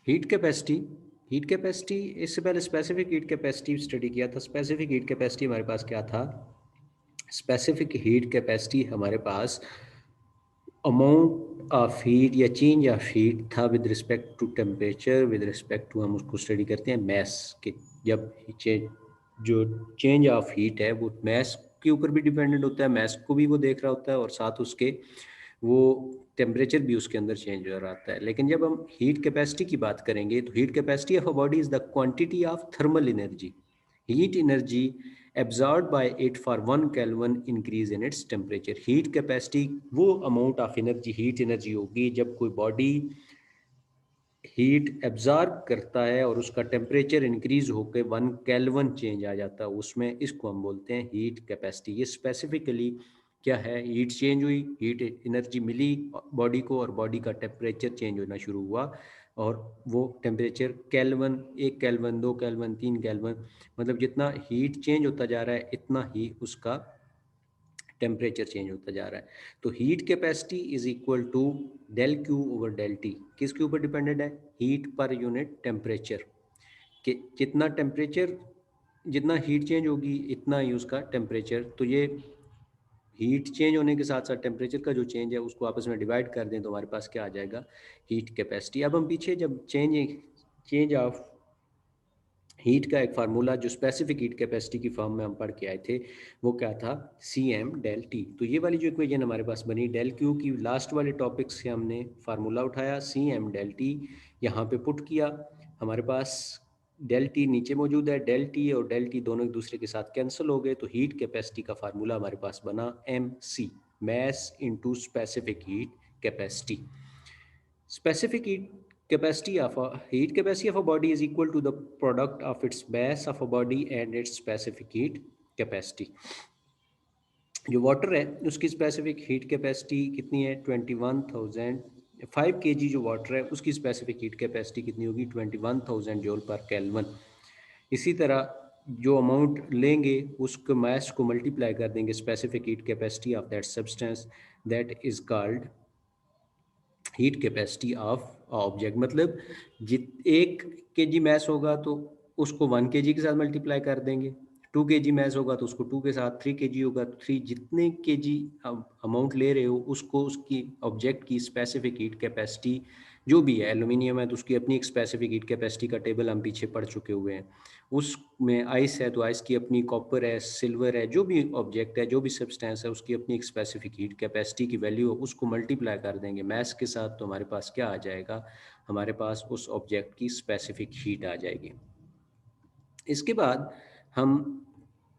Heat capacity, heat capacity इससे पहले specific heat capacity study किया था। स्पेसिफिक हीट कैपेसिटी हमारे पास क्या था? स्पेसिफिक हीट कैपेसिटी हमारे पास अमाउंट ऑफ हीट या चेंज ऑफ हीट था with respect to temperature, with respect to, हम उसको स्टडी करते हैं मैस के। जब जो चेंज ऑफ हीट है वो मैस के ऊपर भी डिपेंडेंट होता है, मैस को भी वो देख रहा होता है और साथ उसके वो टेम्परेचर भी उसके अंदर चेंज हो रहा होता है। लेकिन जब हम हीट कैपेसिटी की बात करेंगे तो heat capacity of a body is the quantity of thermal energy, heat energy absorbed by it for 1 Kelvin increase in its temperature। Heat capacity वो amount of energy, heat energy होगी जब कोई body heat absorb करता है और उसका temperature increase होकर 1 kelvin change आ जाता है उसमें, इसको हम बोलते हैं हीट कैपेसिटी। ये स्पेसिफिकली क्या है? हीट चेंज हुई, हीट एनर्जी मिली बॉडी को और बॉडी का टेम्परेचर चेंज होना शुरू हुआ और वो temperature kelvin, 1 kelvin, 2 kelvin, 3 kelvin, मतलब जितना हीट चेंज होता जा रहा है इतना ही उसका टेम्परेचर चेंज होता जा रहा है। तो heat capacity is equal to del Q over del T. किसके ऊपर डिपेंडेंट है? हीट पर यूनिट टेम्परेचर कि जितना टेम्परेचर, जितना हीट चेंज होगी इतना ही उसका टेम्परेचर। तो ये हीट चेंज होने के साथ साथ टेम्परेचर का जो चेंज है उसको आपस में डिवाइड कर दें तो हमारे पास क्या आ जाएगा? Heat capacity. अब हम पीछे जब चेंज ऑफ हीट का एक फार्मूला जो स्पेसिफिक हीट कैपेसिटी की फॉर्म में हम पढ़ के आए थे वो क्या था? C M del T. तो ये वाली जो इक्वेशन हमारे पास बनी डेल क्यू की, लास्ट वाले टॉपिक से हमने फार्मूला उठाया सी एम डेल टी, यहाँ पे पुट किया। हमारे पास डेल टी नीचे मौजूद है, डेल टी और डेल टी दोनों एक दूसरे के साथ कैंसिल हो गए, तो हीट कैपेसिटी का फार्मूला हमारे पास बना M C, mass into specific heat capacity. Specific heat capacity of a body is equal to the product of its mass of a body and its specific heat capacity। जो water है उसकी specific heat capacity कितनी है? 21,000। 5 kg जो water है उसकी specific heat capacity कितनी होगी? 21,000 जूल पर केल्विन। इसी तरह जो अमाउंट लेंगे उसको मास को मल्टीप्लाई कर देंगे specific heat capacity of that substance, that is called heat capacity of object. मतलब जित 1 kg मैस होगा तो उसको 1 kg के साथ मल्टीप्लाई कर देंगे, 2 kg मैस होगा तो उसको 2 के साथ, 3 kg होगा तो 3, जितने kg अमाउंट ले रहे हो उसको उसकी ऑब्जेक्ट की स्पेसिफिक हीट कैपेसिटी जो भी है, एल्यूमिनियम है तो उसकी अपनी एक स्पेसिफिक हीट कैपेसिटी का टेबल हम पीछे पढ़ चुके हुए हैं। उसमें आइस है तो आइस की अपनी, कॉपर है, सिल्वर है, जो भी ऑब्जेक्ट है, जो भी सब्सटेंस है उसकी अपनी एक स्पेसिफिक हीट कैपेसिटी की वैल्यू है, उसको मल्टीप्लाई कर देंगे मैस के साथ तो हमारे पास क्या आ जाएगा? हमारे पास उस ऑब्जेक्ट की स्पेसिफिक हीट आ जाएगी। इसके बाद हम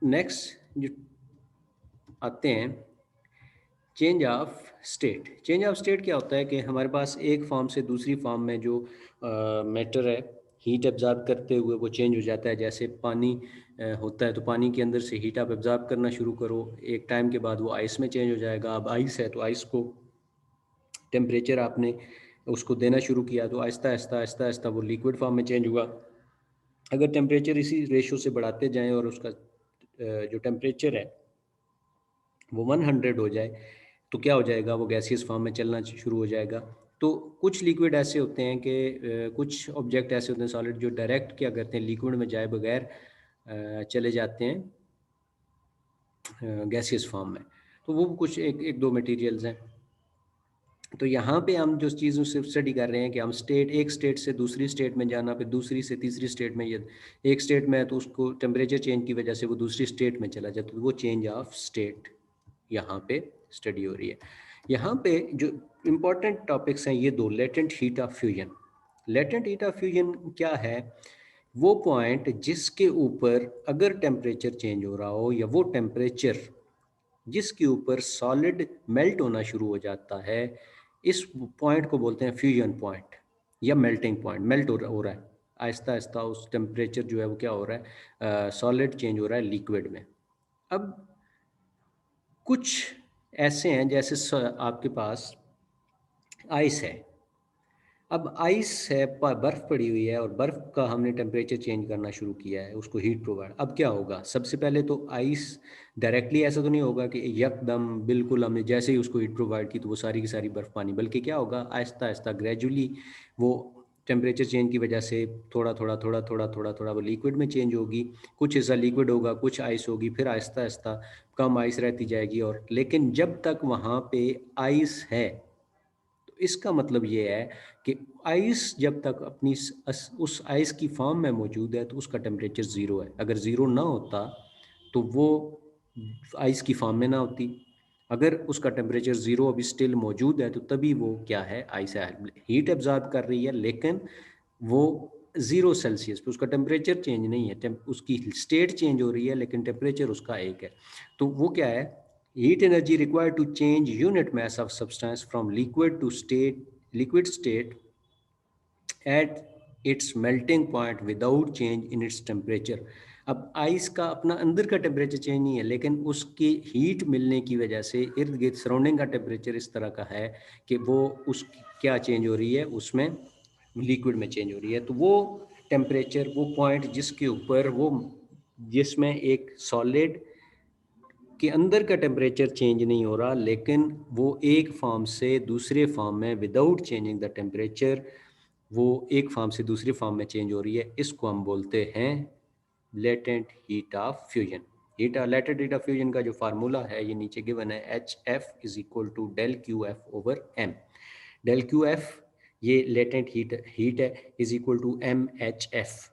नेक्स्ट जो आते हैं change of state. Change of state क्या होता है कि हमारे पास एक फॉर्म से दूसरी फॉर्म में जो मैटर है हीट एब्जॉर्ब करते हुए वो चेंज हो जाता है। जैसे पानी होता है तो पानी के अंदर से हीट आप एब्जॉर्ब करना शुरू करो, एक टाइम के बाद वो आइस में चेंज हो जाएगा। अब आइस है तो आइस को टेम्परेचर आपने उसको देना शुरू किया तो आहिस्ता आहिस्ता आहिस्ता आहिस्ता वो लिक्विड फॉर्म में चेंज हुआ। अगर टेम्परेचर इसी रेशो से बढ़ाते जाएं और उसका जो टेम्परेचर है वो 100 हो जाए तो क्या हो जाएगा? वो गैसियस फॉर्म में चलना शुरू हो जाएगा। तो कुछ लिक्विड ऐसे होते हैं कि कुछ ऑब्जेक्ट ऐसे होते हैं सॉलिड जो डायरेक्ट क्या करते हैं, लिक्विड में जाए बगैर चले जाते हैं गैसियस फॉर्म में। तो वो कुछ एक दो मटेरियल्स हैं। तो यहाँ पे हम जो चीज़ों से स्टडी कर रहे हैं कि हम एक स्टेट से दूसरी स्टेट में जाना, फिर दूसरी से तीसरी स्टेट में, ये एक स्टेट में है तो उसको टेम्परेचर चेंज की वजह से वो दूसरी स्टेट में चला जाता है, तो वो चेंज ऑफ स्टेट यहाँ पे स्टडी हो रही है। यहाँ पे जो इम्पोर्टेंट टॉपिक्स हैं ये दो, latent heat of fusion. Latent heat of fusion क्या है? वो पॉइंट जिसके ऊपर अगर टेम्परेचर चेंज हो रहा हो या वो टेम्परेचर जिसके ऊपर सॉलिड मेल्ट होना शुरू हो जाता है, इस पॉइंट को बोलते हैं फ्यूजन पॉइंट या मेल्टिंग पॉइंट। मेल्ट हो रहा है आहिस्ता आहिस्ता, उस टेम्परेचर जो है वो क्या हो रहा है? सॉलिड चेंज हो रहा है लिक्विड में। अब कुछ ऐसे हैं जैसे आपके पास आइस है। अब आइस है, बर्फ़ पड़ी हुई है और बर्फ़ का हमने टेम्परेचर चेंज करना शुरू किया है, उसको हीट प्रोवाइड। अब क्या होगा? सबसे पहले तो आइस डायरेक्टली ऐसा तो नहीं होगा कि यकदम बिल्कुल हमने जैसे ही उसको हीट प्रोवाइड की तो वो सारी की सारी बर्फ़ पानी, बल्कि क्या होगा? आहिस्ता आहिस्ता ग्रेजुअली वो टेम्परेचर चेंज की वजह से थोड़ा थोड़ा थोड़ा थोड़ा थोड़ा थोड़ा वो लिक्विड में चेंज होगी, कुछ हिस्सा लिक्विड होगा, कुछ आइस होगी, फिर आहिस्ता आहिस्ता कम आइस रहती जाएगी। और लेकिन जब तक वहाँ पे आइस है, तो इसका मतलब ये है कि आइस जब तक अपनी उस आइस की फॉर्म में मौजूद है तो उसका टेम्परेचर ज़ीरो है। अगर ज़ीरो ना होता तो वो आइस की फॉर्म में ना होती। अगर उसका टेम्परेचर ज़ीरो अभी स्टिल मौजूद है तो तभी वो क्या है, आइस है, हीट एब्जॉर्ब कर रही है, लेकिन वो 0 सेल्सियस पे, उसका टेम्परेचर चेंज नहीं है, उसकी स्टेट चेंज हो रही है लेकिन टेम्परेचर उसका एक है। तो वो क्या है, heat energy required to change unit mass of substance from liquid state at its melting point without change in its temperature. अब आइस का अपना अंदर का टेम्परेचर चेंज नहीं है, लेकिन उसकी हीट मिलने की वजह से इर्द गिर्द सराउंडिंग का टेम्परेचर इस तरह का है कि वो उस क्या चेंज हो रही है, उसमें लिक्विड में चेंज हो रही है। तो वो टेम्परेचर, वो पॉइंट जिसके ऊपर वो, जिसमें एक सॉलिड के अंदर का टेम्परेचर चेंज नहीं हो रहा, लेकिन वो एक फॉर्म से दूसरे फॉर्म में विदाउट चेंजिंग द टेम्परेचर, वो एक फॉर्म से दूसरी फॉर्म में चेंज हो रही है, इसको हम बोलते हैं latent heat of fusion. Latent heat of fusion का जो फार्मूला है ये नीचे गिवन है, H F is equal to del Q F over M. Del Q F ये लेटेंट हीट है, is equal to M H F.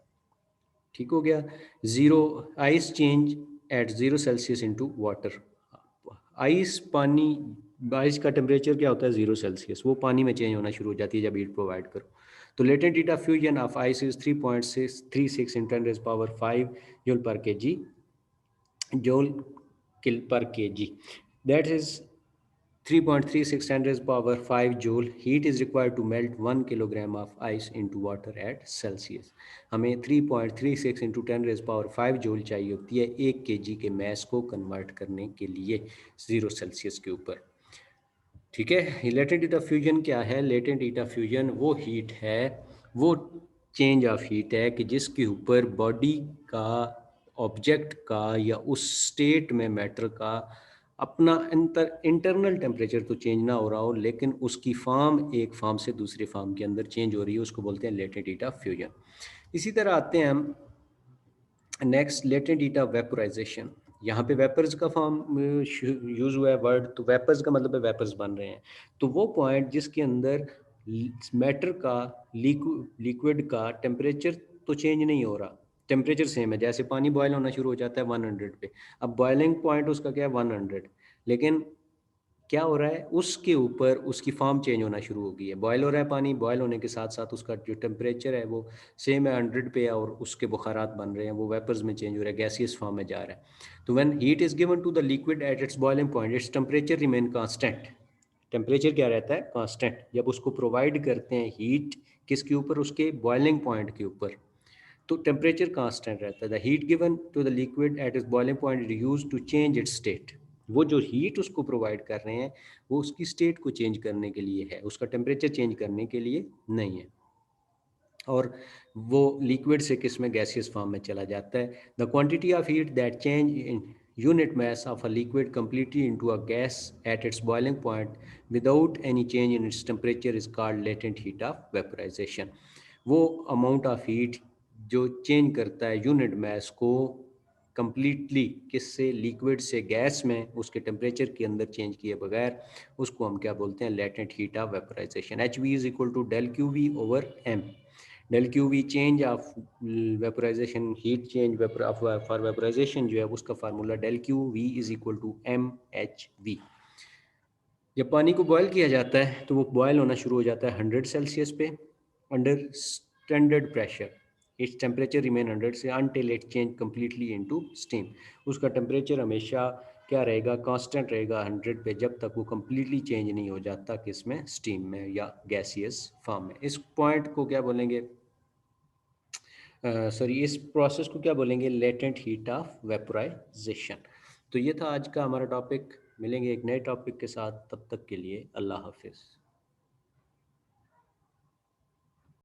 ठीक हो गया। Zero ice change at 0 Celsius into water. Ice पानी, आइस का temperature क्या होता है, 0 सेल्सियस, वो पानी में चेंज होना शुरू हो जाती है जब हीट प्रोवाइड करो। तो latent heat of fusion of ice is 3.636 in 10⁻⁵ joule per K G, joule kilo per K G. That is 3.36 10⁻⁵ joule heat is required to melt 1 kilogram of ice into water at Celsius। हमें 3.36 into 10⁻⁵ joule चाहिए होती है 1 kg के mess को convert करने के लिए 0 Celsius के ऊपर। ठीक है। लेटेंट हीट ऑफ फ्यूजन क्या है? लेटेंट हीट ऑफ फ्यूजन वो हीट है, वो चेंज ऑफ हीट है कि जिसके ऊपर बॉडी का, ऑब्जेक्ट का या उस स्टेट में मैटर का अपना इंटरनल टेम्परेचर तो चेंज ना हो रहा हो, लेकिन उसकी फॉर्म एक फॉर्म से दूसरे फॉर्म के अंदर चेंज हो रही है, उसको बोलते हैं लेटेंट हीट ऑफ फ्यूजन। इसी तरह आते हैं हम next, latent heat of vaporisation. यहाँ पे वेपर्स का फॉर्म यूज हुआ है वर्ड, तो वेपर्स का मतलब है वेपर्स बन रहे हैं। तो वो पॉइंट जिसके अंदर मैटर का, लिक्विड का टेम्परेचर तो चेंज नहीं हो रहा, टेम्परेचर सेम है। जैसे पानी बॉयल होना शुरू हो जाता है 100 पे, अब बॉइलिंग पॉइंट उसका क्या है 100, लेकिन क्या हो रहा है, उसके ऊपर उसकी फॉर्म चेंज होना शुरू हो गई है। बॉयल हो रहा है पानी, बॉयल होने के साथ साथ उसका जो टेम्परेचर है वो सेम है 100 पे है, और उसके बुखारात बन रहे हैं, वो वेपर्स में चेंज हो रहा है, गैसियस फॉर्म में जा रहा है। तो when heat is given to the liquid at its boiling point, its temperature remain constant. Temperature क्या रहता है? कांस्टेंट। जब उसको प्रोवाइड करते हैं हीट, किसके ऊपर? उसके बॉइलिंग पॉइंट के ऊपर, तो टेम्परेचर कांस्टेंट रहता है। The heat given to the liquid at its boiling point is used to change its state. वो जो हीट उसको प्रोवाइड कर रहे हैं वो उसकी स्टेट को चेंज करने के लिए है, उसका टेम्परेचर चेंज करने के लिए नहीं है। और वो लिक्विड से किस में, गैसियस फॉर्म में चला जाता है। The quantity of heat that change in unit mass of a liquid completely into a gas at its boiling point without any change in its temperature is called latent heat of vaporization। वो amount of heat जो change करता है unit mass को completely, किससे? Liquid से gas में, उसके temperature के अंदर चेंज किए बगैर, उसको हम क्या बोलते हैं? Latent heat of vaporization. H V is equal to del Q V over M. Del Q V change of vaporization, heat change for vaporization जो है उसका formula del Q V is equal to M H V. जब पानी को boil किया जाता है तो वो बॉयल होना शुरू हो जाता है 100 सेल्सियस पे under standard pressure. It's temperature remain 100 से until it change completely into steam. उसका टेम्परेचर हमेशा क्या रहेगा? कांस्टेंट रहेगा 100 पे, जब तक वो कम्प्लीटली चेंज नहीं हो जाता, किस में? स्टीम में या गैसियस फॉर्म में। इस पॉइंट को क्या बोलेंगे, सॉरी इस प्रोसेस को क्या बोलेंगे? Latent heat of vaporisation. तो ये था आज का हमारा टॉपिक। मिलेंगे एक नए टॉपिक के साथ, तब तक के लिए अल्लाह हाफिज़।